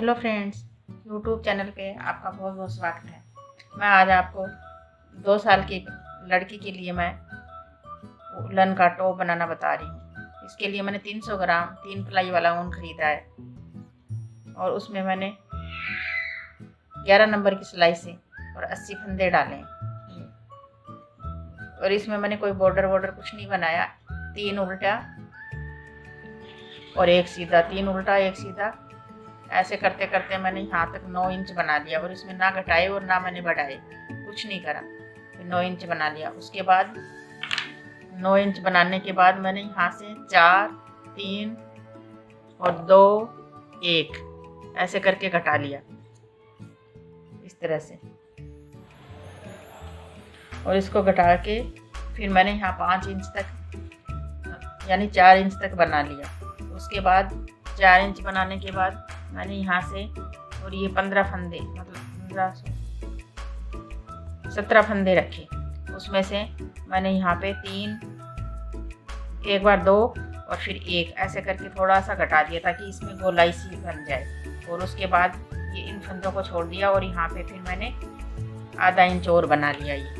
Hello friends, YouTube channel पे आपका बहुत बहुत स्वागत है। मैं आज आपको 2 साल की लड़की के लिए मैं उलन का टॉप बनाना बता रही हूँ। इसके लिए मैंने 300 ग्राम 3 प्लाई वाला ऊन खरीदा है और उसमें मैंने 11 नंबर की सिलाई से और 80 फंदे डाले हैं। और इसमें मैंने कोई बॉर्डर कुछ नहीं बनाया। 3 उल्टा और 1 सीधा, 3 उल्टा 1 सीधा, ऐसे करते करते मैंने यहाँ तक 9 इंच बना लिया। और इसमें ना घटाए और ना मैंने बढ़ाए, कुछ नहीं करा। फिर 9 इंच बना लिया। उसके बाद 9 इंच बनाने के बाद मैंने यहाँ से 4, 3 और 2, 1 ऐसे करके घटा लिया इस तरह से। और इसको घटा के फिर मैंने यहाँ 5 इंच तक यानी 4 इंच तक बना लिया। उसके बाद 4 इंच बनाने के बाद मैंने यहाँ से और ये 15 फंदे मतलब 17 फंदे रखे। उसमें से मैंने यहाँ पे 3, एक बार 2 और फिर 1 ऐसे करके थोड़ा सा घटा दिया ताकि इसमें गोलाई सी बन जाए। और उसके बाद ये इन फंदों को छोड़ दिया और यहाँ पे फिर मैंने आधा इंच और बना लिया ये।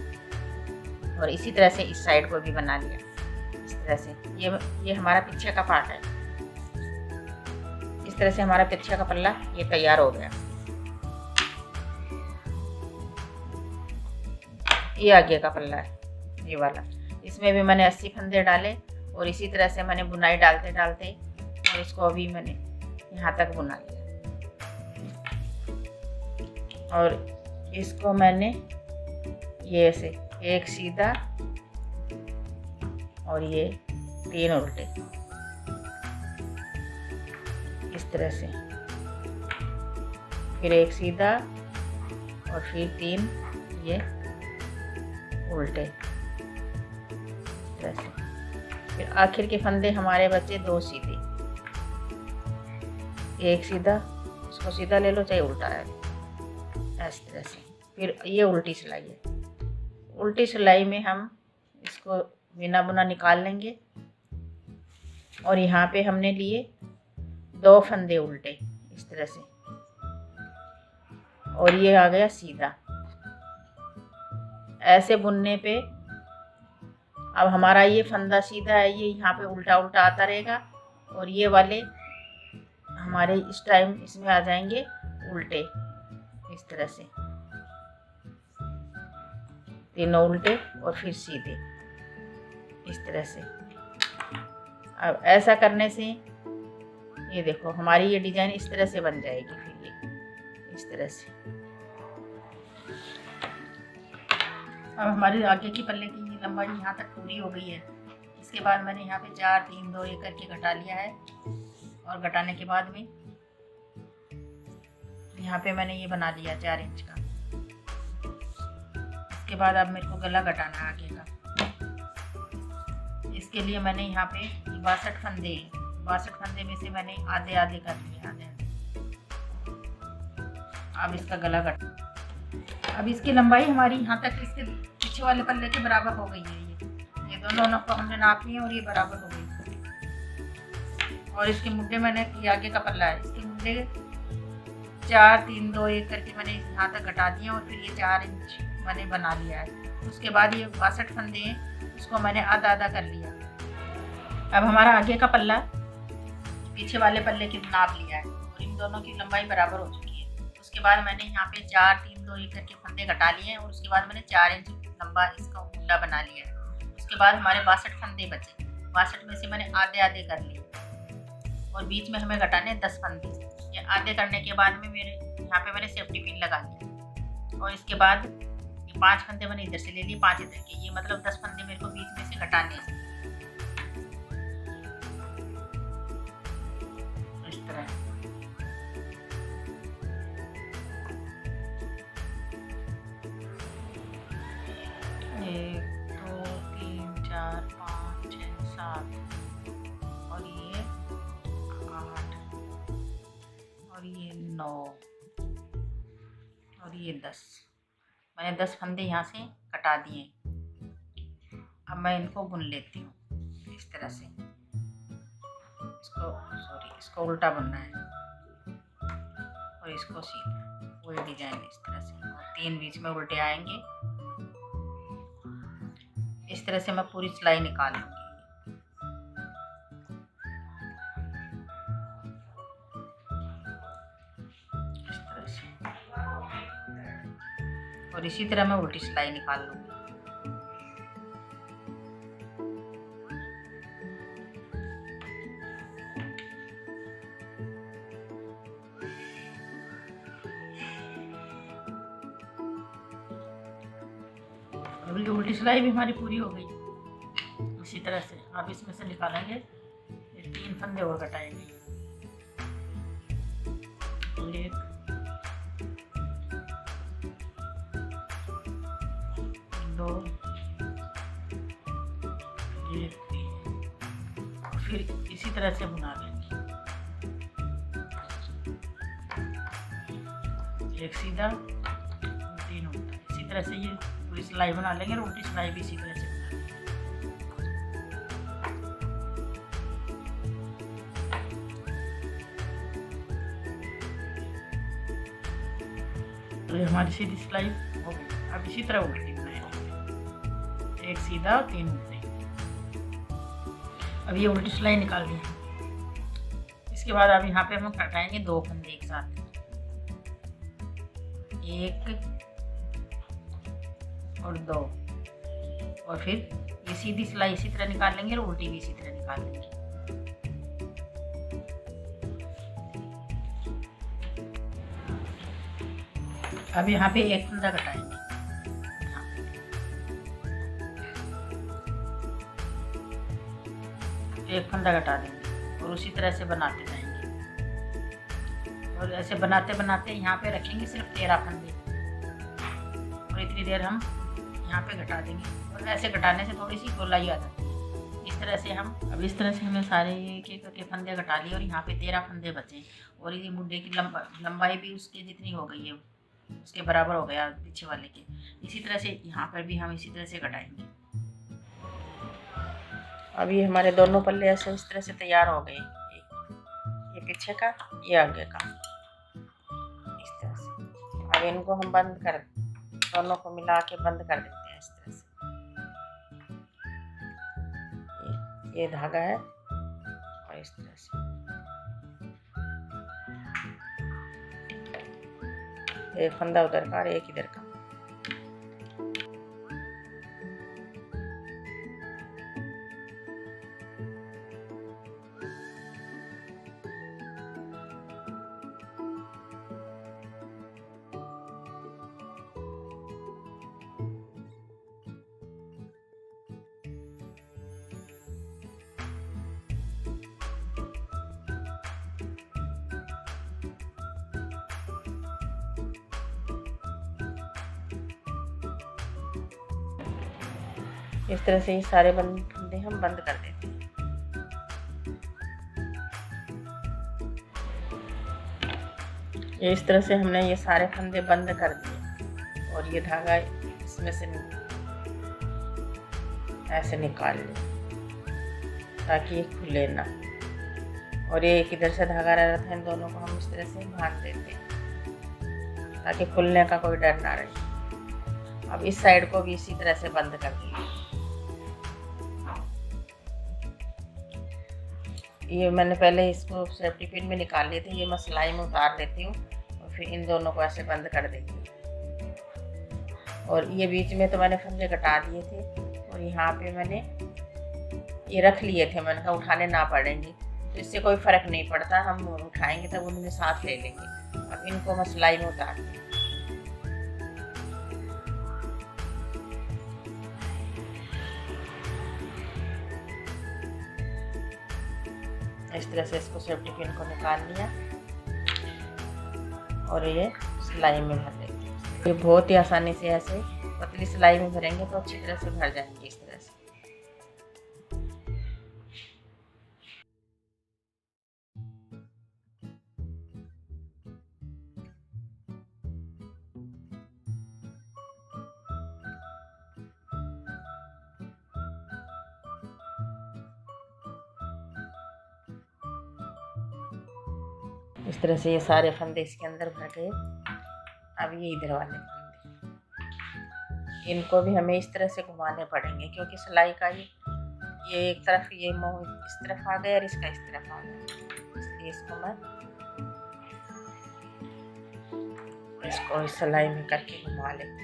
और इसी तरह से इस साइड को भी बना लिया इस तरह से। ये हमारा पीछे का पार्ट है। इस तरह से हमारा पीछे का पल्ला ये तैयार हो गया। ये आगे का पल्ला है ये वाला। इसमें भी मैंने 80 फंदे डाले और इसी तरह से मैंने बुनाई डालते डालते और इसको अभी मैंने यहाँ तक बुना लिया। और इसको मैंने ये ऐसे 1 सीधा और ये 3 उल्टे इस तरह से, फिर 1 सीधा और फिर 3 ये उल्टे इस तरह से। फिर आखिर के फंदे हमारे बचे 2 सीधे, 1 सीधा, उसको सीधा ले लो चाहे उल्टा है इस तरह से। फिर ये उल्टी सिलाई है। उल्टी सिलाई में हम इसको बिना बुना निकाल लेंगे और यहाँ पे हमने लिए 2 फंदे उल्टे इस तरह से और ये आ गया सीधा। ऐसे बुनने पे अब हमारा ये फंदा सीधा है, ये यहाँ पे उल्टा उल्टा आता रहेगा और ये वाले हमारे इस टाइम इसमें आ जाएंगे उल्टे इस तरह से, तीनों उल्टे और फिर सीधे इस तरह से। अब ऐसा करने से ये देखो हमारी ये डिजाइन इस तरह से बन जाएगी। फिर ये इस तरह से अब हमारे आगे की पल्ले की ये लंबाई यहाँ तक पूरी हो गई है। इसके बाद मैंने यहाँ पे 4, 3, 2, 1 करके घटा लिया है। और घटाने के बाद में यहाँ पे मैंने ये बना लिया 4 इंच का। इसके बाद अब मेरे को गला घटाना है आगे का। इसके लिए मैंने यहाँ पे 62 फंदे 62 फंदे में से मैंने आधे आधे कर लिए, आधे आधे। अब इसका गला कट। अब इसकी लंबाई हमारी यहाँ तक इसके पीछे वाले पल्ले के बराबर हो गई है। ये दोनों को हमने नाप लिए और ये बराबर हो गई। और इसके मुड्डे मैंने ये आगे का पल्ला है, इसके मुड्डे 4, 3, 2, 1 करके मैंने यहाँ तक घटा दिए और फिर ये 4 इंच मैंने बना लिया है। उसके बाद ये 62 फंदे हैं, उसको मैंने आधा आधा कर लिया। अब हमारा आगे का पल्ला पीछे वाले पल्ले की नाप लिया है और इन दोनों की लंबाई बराबर हो चुकी है। उसके बाद मैंने यहाँ पे 4, 3, 2, 1 करके फंदे घटा लिए हैं और उसके बाद मैंने 4 इंच लंबा इसका उल्टा बना लिया है। उसके बाद हमारे 62 फंदे बचे। 62 में से मैंने आधे आधे कर लिए और बीच में हमें घटाने 10 फंदे। ये आधे करने के बाद में मेरे यहाँ पे मैंने सेफ्टी पिन लगा लिया। और इसके बाद ये 5 फंदे मैंने इधर से ले लिए, 5 इधर के, ये मतलब 10 फंदे मेरे को बीच में से घटाने हैं इस तरह। 1, 2, 3, 4, 5, 6, 7 और ये 8 और ये 9 और ये 10। मैंने 10 फंदे यहाँ से कटा दिए। अब मैं इनको बुन लेती हूँ इस तरह से। इसको उल्टा बुनना है। इसको सीधा वही डिजाइन इस तरह से, और 3 बीच में उल्टे आएंगे। इस तरह से मैं पूरी सिलाई निकाल लूंगी इस तरह से, और इसी तरह मैं उल्टी सिलाई निकाल लूंगी। अभी उल्टी सिलाई भी हमारी पूरी हो गई। इसी तरह से आप इसमें से निकालेंगे, ये 3 फंदे और कटाएंगे। 1 2 1 3, फिर इसी तरह से बुना लेंगे, एक सीधा 3 उल्टा। इसी तरह से ये पूरी सिलाई बना लेंगे, और उल्टी सिलाई भी इसी तरह से बना लेंगे। तो ये हमारी सीधी सिलाई हो गई। अब इसी तरह उल्टी बनाएंगे, एक सीधा और 3 उल्टे। अब ये उल्टी सिलाई निकाल दी। इसके बाद अब यहाँ पे हम कटाएंगे 2 फंदे एक साथ, 1 और 2, और फिर ये सीधी सिलाई इसी तरह निकाल लेंगे, और उल्टी भी इसी तरह निकाल लेंगे। अब यहाँ पे 1 फंदा कटाएंगे, एक फंदा कटा देंगे, और उसी तरह से बनाते जाएंगे। और ऐसे बनाते बनाते यहाँ पे रखेंगे सिर्फ 13 फंदे, और इतनी देर हम यहाँ पे घटा देंगे। और ऐसे घटाने से थोड़ी सी गोलाई आ जाती है। इस तरह से हम, अब इस तरह से हमने सारे एक के फंदे घटा लिए, और यहाँ पे 13 फंदे बचे। और ये मुड्ढे की लंबाई भी उसके जितनी हो गई है, उसके बराबर हो गया पीछे वाले के। इसी तरह से यहाँ पर भी हम इसी तरह से घटाएंगे। अभी हमारे दोनों पल्ले ऐसे इस तरह से तैयार हो गए, ये पीछे का, ये आगे का, इस तरह से। अब इनको हम बंद कर, दोनों को मिला के बंद कर देते हैं इस तरह से। ये धागा है, और इस तरह से एक फंदा उधर का और एक इधर का। इस तरह से ये सारे फंदे हम बंद कर देते हैं। ये इस तरह से हमने ये सारे फंदे बंद कर दिए, और ये धागा इसमें से ऐसे निकाल लें ताकि ये खुले ना। और ये एक इधर से धागा रह रहा था, इन दोनों को हम इस तरह से बांध देते हैं ताकि खुलने का कोई डर ना रहे। अब इस साइड को भी इसी तरह से बंद कर दिए। ये मैंने पहले इसको सेफ्टी पिन में निकाल लिए थे, ये मैं सिलाई में उतार लेती हूँ, और फिर इन दोनों को ऐसे बंद कर देती हूँ। और ये बीच में तो मैंने फंदे कटा दिए थे, और यहाँ पे मैंने ये रख लिए थे, मैंने कहा उठाने ना पड़ेंगे, तो इससे कोई फ़र्क नहीं पड़ता, हम उठाएंगे तब उनमें साथ ले लेंगे। अब इनको मैं सिलाई में उतार दूँ। इस तरह से इसको सेफ्टी पिन को निकाल लिया, और ये सिलाई में भर देंगे। ये बहुत ही आसानी से ऐसे पतली सिलाई में भरेंगे तो अच्छी तरह से भर जाएंगे इस तरह से। इस तरह से ये सारे फंदे इसके अंदर भर गए। अब ये इधर वाले फंदे, इनको भी हमें इस तरह से घुमाने पड़ेंगे क्योंकि सिलाई का ये एक तरफ ये मोह इस तरफ आ गया और इसका इस तरफ आ गया, इसलिए इसको मैं इसको इस सिलाई में करके घुमा लेती हूँ।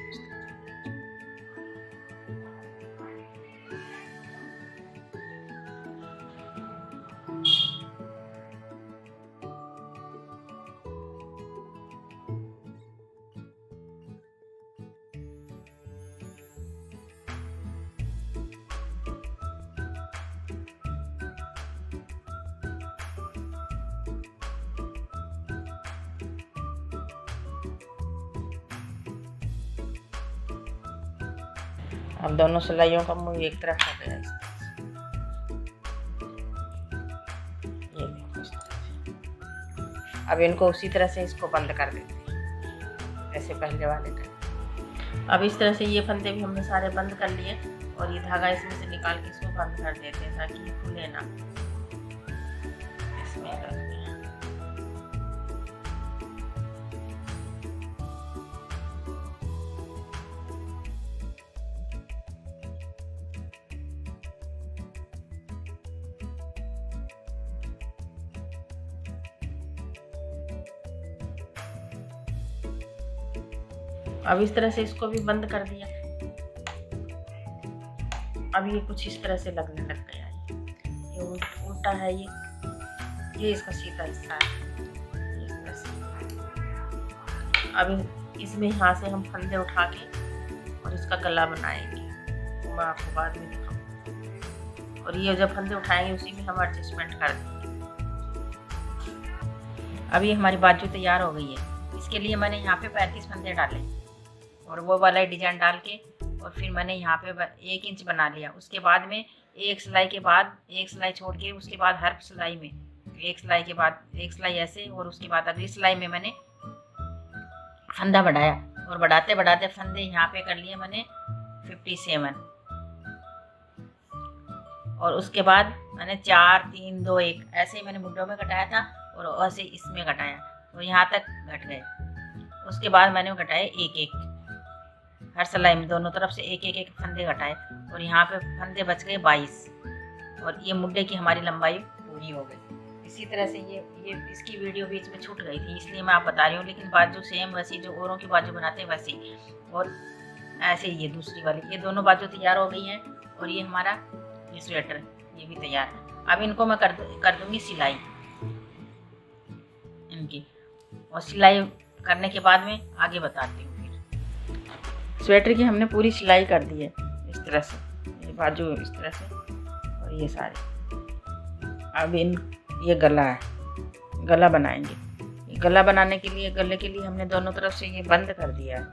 अब दोनों सिलाइयों का मुंह एक तरफ हो गया इस तरह से। ये देखो इस तरह से। अब इनको उसी तरह से इसको बंद कर देते हैं जैसे पहले वाले कर। अब इस तरह से ये फंदे भी हमने सारे बंद कर लिए और ये धागा इसमें से निकाल के इसको बंद कर देते हैं ताकि ये खुले ना। इसमें रखते हैं। अब इस तरह से इसको भी बंद कर दिया। अब ये कुछ इस तरह से लगने लग गया है। ये उल्टा है, ये इसका सीधा हिस्सा है इस तरह से। अब इसमें यहाँ से हम फंदे उठा के और इसका गला बनाएंगे, तो मैं आपको बाद में दिखाऊंगी। और ये जब फंदे उठाएंगे उसी में हम एडजस्टमेंट कर देंगे। अब ये हमारी बाजू तैयार हो गई है। इसके लिए मैंने यहाँ पे 35 फंदे डाले और वो वाला डिजाइन डाल के और फिर मैंने यहाँ पे 1 इंच बना लिया। उसके बाद में एक सिलाई के बाद एक सिलाई छोड़ के उसके बाद हर सिलाई में एक सिलाई के बाद एक सिलाई ऐसे, और उसके बाद अगली सिलाई में मैंने फंदा बढ़ाया और बढ़ाते बढ़ाते फंदे यहाँ पे कर लिए मैंने 57। और उसके बाद मैंने 4 3 2 1 ऐसे ही मैंने मुड्ढों में कटाया था और ऐसे इसमें कटाया तो यहाँ तक घट गए। उसके बाद मैंने घटाए 1 1 हर सिलाई में दोनों तरफ से 1 1 1 फंदे घटाए और यहाँ पे फंदे बच गए 22 और ये मुड्ढे की हमारी लंबाई पूरी हो गई। इसी तरह से ये इसकी वीडियो बीच में छूट गई थी इसलिए मैं आप बता रही हूँ, लेकिन बाजू सेम वैसी जो औरों की बाजू बनाते हैं वैसे ही। और ऐसे ही ये दूसरी वाली, ये दोनों बाजू तैयार हो गई हैं और ये हमारा ये स्वेटर ये भी तैयार है। अब इनको मैं कर दूँगी सिलाई इनकी, और सिलाई करने के बाद में आगे बताती हूँ। फिर स्वेटर की हमने पूरी सिलाई कर दी है इस तरह से, ये बाजू इस तरह से और ये सारे। अब ये गला है, गला बनाएंगे। गला बनाने के लिए गले के लिए हमने दोनों तरफ से ये बंद कर दिया है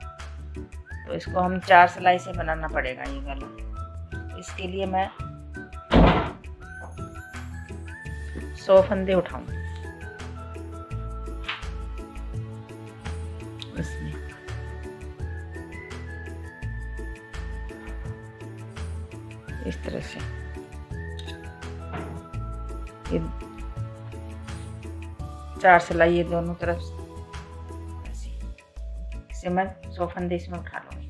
तो इसको हम 4 सिलाई से बनाना पड़ेगा ये गला। इसके लिए मैं 100 फंदे उठाऊंगी इसमें। इस तरह से ये 4 सिलाई ये दोनों तरफ ऐसे, इसे मैं 100 फंदे इसमें उठा लूँगी।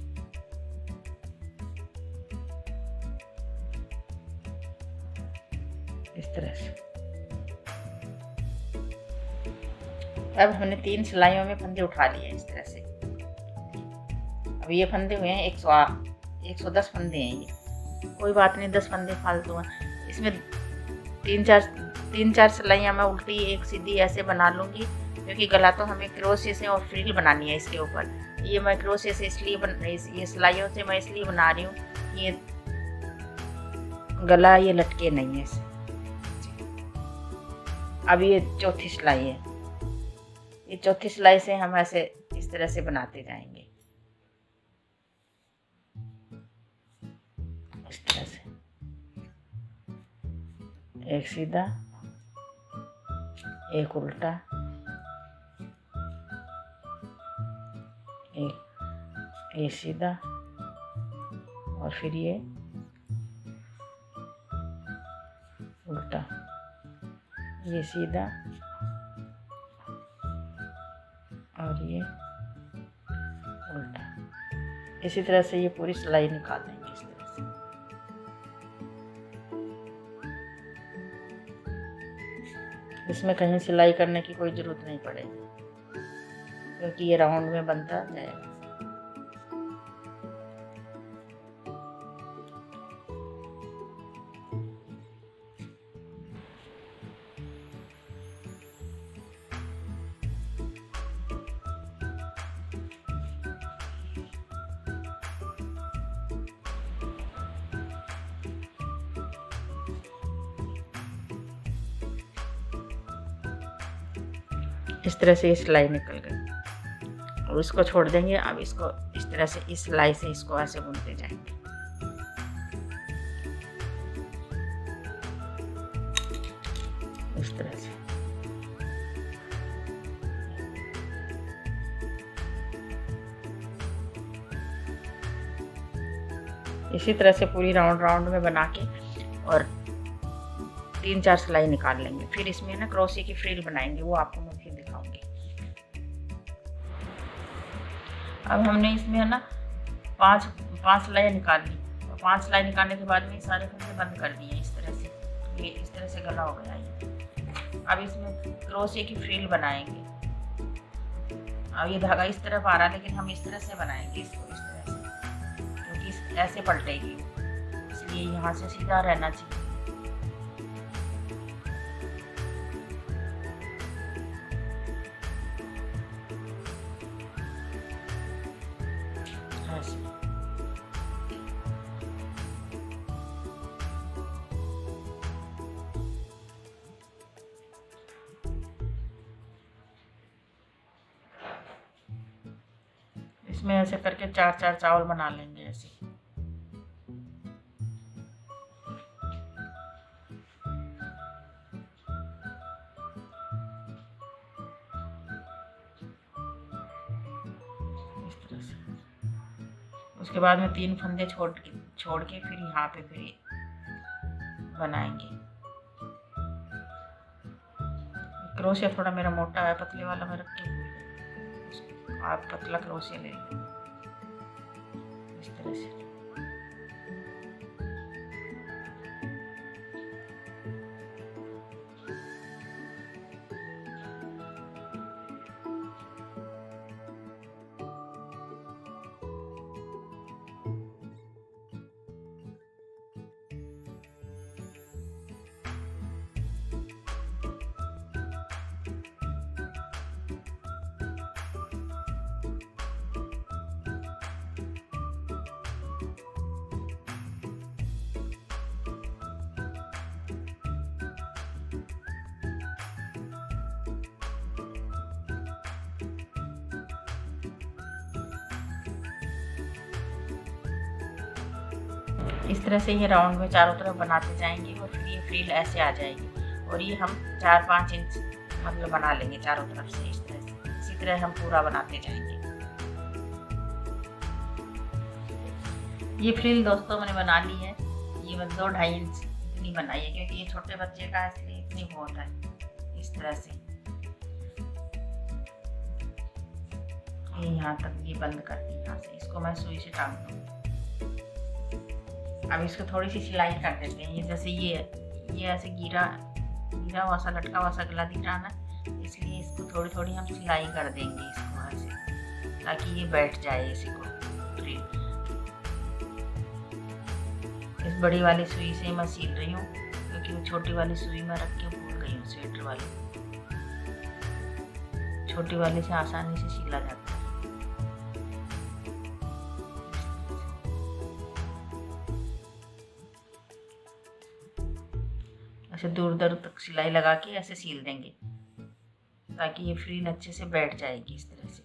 इस तरह से अब हमने 3 सिलाइयों में फंदे उठा लिए इस तरह से। अब ये फंदे हुए हैं 110 फंदे हैं ये, कोई बात नहीं 10 फंदे फालतू हैं। इसमें 3-4 सिलाइयाँ मैं उल्टी एक सीधी ऐसे बना लूँगी क्योंकि गला तो हमें क्रोशिया से और फ्रिल बनानी है इसके ऊपर। ये मैं क्रोशिया से इसलिए ये सिलाइयों से मैं इसलिए बना रही हूँ, ये गला ये लटके नहीं है इसे। अब ये चौथी सिलाई है, ये चौथी सिलाई से हम ऐसे इस तरह से बनाते जाएंगे इस तरह से, एक सीधा एक उल्टा एक ये सीधा और फिर ये उल्टा, ये सीधा और ये उल्टा। इसी तरह से ये पूरी सिलाई निकाल देंगे इस तरह से। इसमें कहीं सिलाई करने की कोई ज़रूरत नहीं पड़ेगी, क्योंकि ये राउंड में बनता जाएगा। इस तरह से ये सिलाई निकल गई और इसको छोड़ देंगे। अब इसको इस तरह से इस सिलाई से इसको ऐसे बुनते जाएंगे। इस तरह से इसी तरह से पूरी राउंड राउंड में बना के और 3-4 सिलाई निकाल लेंगे। फिर इसमें ना क्रोशे की फ्रिल बनाएंगे, वो आपको मैं फिर दिखाऊंगी। अब हमने इसमें है ना पांच सिलाई निकाल ली, और 5 सिलाई निकालने के बाद में सारे फंदे बंद कर दिए इस तरह से। ये इस तरह से गला हो गया ये। अब इसमें क्रोशे की फ्रिल बनाएंगे। अब ये धागा इस तरफ आ रहा है, लेकिन हम इस तरह से बनाएंगे इसको, इस तरह से, क्योंकि ऐसे पलटेगी, इसलिए यहाँ से सीधा रहना चाहिए। इसमें ऐसे करके 4-4 चावल बना लेंगे ऐसे। इस तरह से उसके बाद में 3 फंदे छोड़ के फिर यहाँ पे फिर बनाएंगे। क्रोशिया थोड़ा मेरा मोटा है, पतले वाला मैं रख के, आप पतला क्रोशिया ले लें इस तरह से। इस तरह से ये राउंड में चारों तरफ बनाते जाएंगे और फिर ये फ्रिल ऐसे आ जाएगी, और ये हम 4-5 इंच मतलब बना लेंगे चारों तरफ से इस तरह से। इसी तरह हम पूरा बनाते जाएंगे। ये फ्रिल दोस्तों मैंने बना ली है, ये बस 2-2.5 इंच इतनी बनाई है, क्योंकि ये छोटे बच्चे का है इसलिए इतनी बहुत है। इस तरह से ये यहाँ तक ये बंद कर दी, यहाँ से इसको मैं सुई से टांग दूँगी। अब इसको थोड़ी सी सिलाई कर देते हैं। ये जैसे ये ऐसे गिरा हुआ सा लटका हुआ सा गला दिख रहा ना, इसलिए इसको थोड़ी थोड़ी हम सिलाई कर देंगे इसको ऐसे, ताकि ये बैठ जाए इसी को फ्रिल। इस बड़ी वाली सुई से मैं सील रही हूँ, क्योंकि वो छोटी वाली सुई में रख के भूल गई हूँ। स्वेटर वाली छोटी वाली से आसानी से सिला जाता है। ऐसे दूर दूर तक सिलाई लगा के ऐसे सील देंगे, ताकि ये फ्रिल अच्छे से बैठ जाएगी इस तरह से,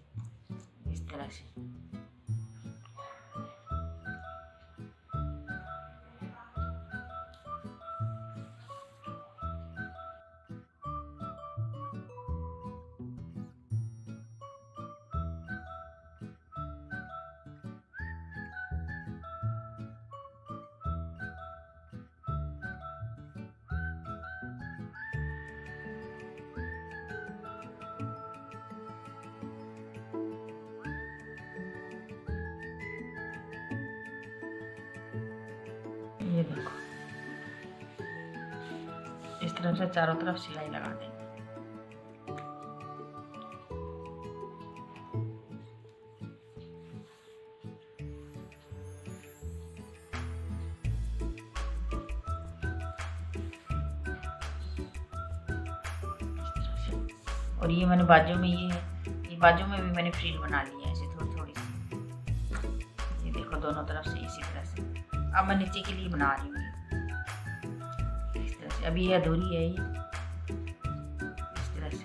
इस तरह से। देखो इस तरह से चारों तरफ सिलाई लगा देंगे। और ये मैंने बाजू में ये बाजू में भी मैंने फ्रिल बना लिया है ऐसे थोड़ी थोड़ी सी। ये देखो दोनों तरफ से इसी तरह से। अब मैं नीचे के लिए बना रही हूँ इस तरह से। अभी ये अधूरी है ये इस तरह से।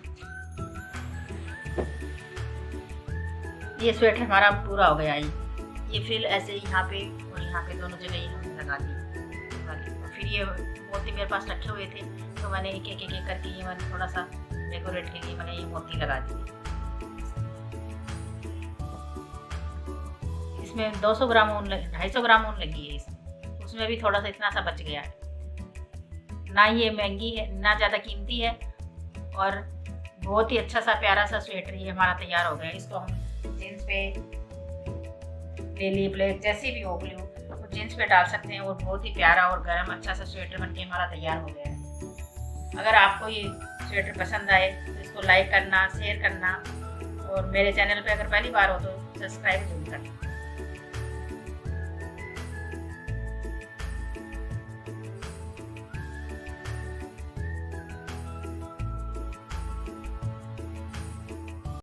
ये स्वेटर हमारा पूरा हो गया। ये फ्रिल ऐसे यहाँ पे और यहाँ पे दोनों जगह ये हमने लगा दी। फिर ये मोती मेरे पास रखे हुए थे तो मैंने एक एक करके ये मैंने थोड़ा सा डेकोरेट के लिए मैंने ये मोती लगा दी। इसमें 200 ग्राम ऊन 250 ग्राम ऊन लगी है इसमें। उसमें भी थोड़ा सा इतना सा बच गया है। ना ये महंगी है ना ज़्यादा कीमती है और बहुत ही अच्छा सा प्यारा सा स्वेटर ये हमारा तैयार हो गया। इसको हम जीन्स पे डेली प्लेट जैसी भी हो ब्लू तो जीन्स पे डाल सकते हैं और बहुत ही प्यारा और गर्म अच्छा सा स्वेटर बनके हमारा तैयार हो गया है। अगर आपको ये स्वेटर पसंद आए तो इसको लाइक करना, शेयर करना और मेरे चैनल पे अगर पहली बार हो तो सब्सक्राइब जरूर करना।